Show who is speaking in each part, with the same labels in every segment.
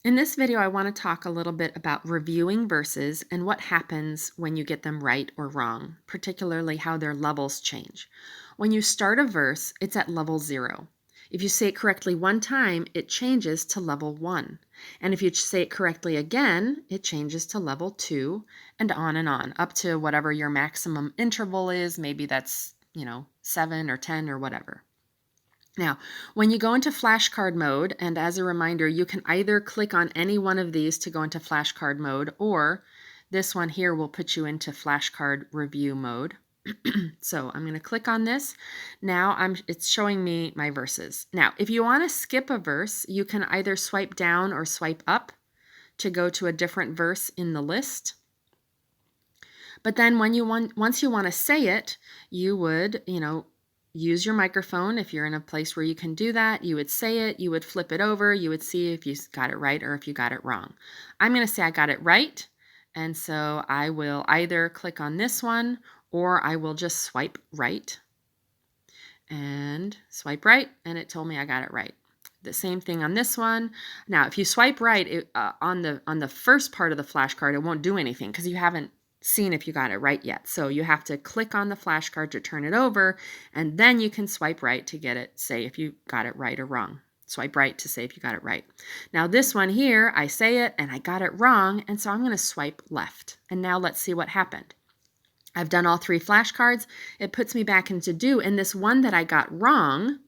Speaker 1: In this video, I want to talk a little bit about reviewing verses and what happens when you get them right or wrong, particularly how their levels change. When you start a verse, it's at level 0. If you say it correctly one time, it changes to level 1. And if you say it correctly again, it changes to level 2, and on, up to whatever your maximum interval is. Maybe that's, 7 or 10 or whatever. Now, when you go into flashcard mode, and as a reminder, you can either click on any one of these to go into flashcard mode, or this one here will put you into flashcard review mode. So I'm going to click on this. Now it's showing me my verses. Now, if you want to skip a verse, you can either swipe down or swipe up to go to a different verse in the list. But then once you want to say it, you would, use your microphone. If you're in a place where you can do that, you would say it, you would flip it over, you would see if you got it right or if you got it wrong. I'm going to say I got it right. And so I will either click on this one or I will just swipe right and swipe right. And it told me I got it right. The same thing on this one. Now, if you swipe right on the first part of the flashcard, it won't do anything because you haven't seen if you got it right yet. So you have to click on the flashcard to turn it over, and then you can swipe right to get it, say if you got it right or wrong. Swipe right to say if you got it right. Now this one here, I say it and I got it wrong, and so I'm going to swipe left. And now let's see what happened. I've done all 3 flashcards. It puts me back into do, and this one that I got wrong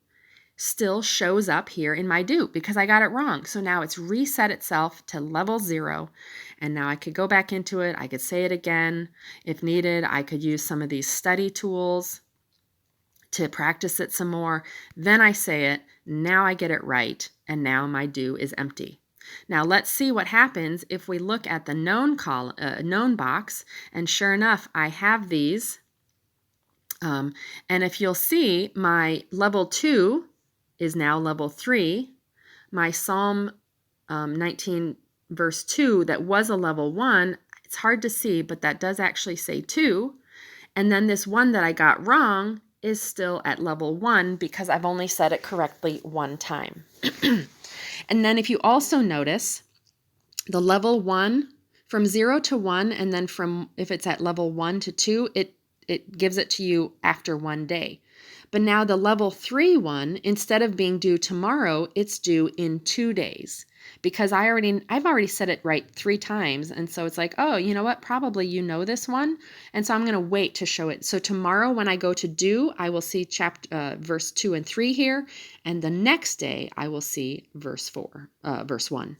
Speaker 1: still shows up here in my do because I got it wrong. So now it's reset itself to level 0. And now I could go back into it. I could say it again. If needed, I could use some of these study tools to practice it some more. Then I say it. Now I get it right. And now my do is empty. Now let's see what happens if we look at the known box. And sure enough, I have these. And if you'll see, my level 2 is now level 3. My Psalm 19 verse 2 that was a level 1, it's hard to see, but that does actually say 2. And then this one that I got wrong is still at level 1 because I've only said it correctly one time. And then if you also notice, the level 1, from 0 to 1, and then if it's at level 1 to 2, it gives it to you after 1 day. But now the level 3 one, instead of being due tomorrow, it's due in 2 days because I've already said it right 3 times. And so it's like, oh, you know what? Probably you know this one. And so I'm going to wait to show it. So tomorrow when I go to do, I will see verse 2 and 3 here. And the next day I will see verse 1.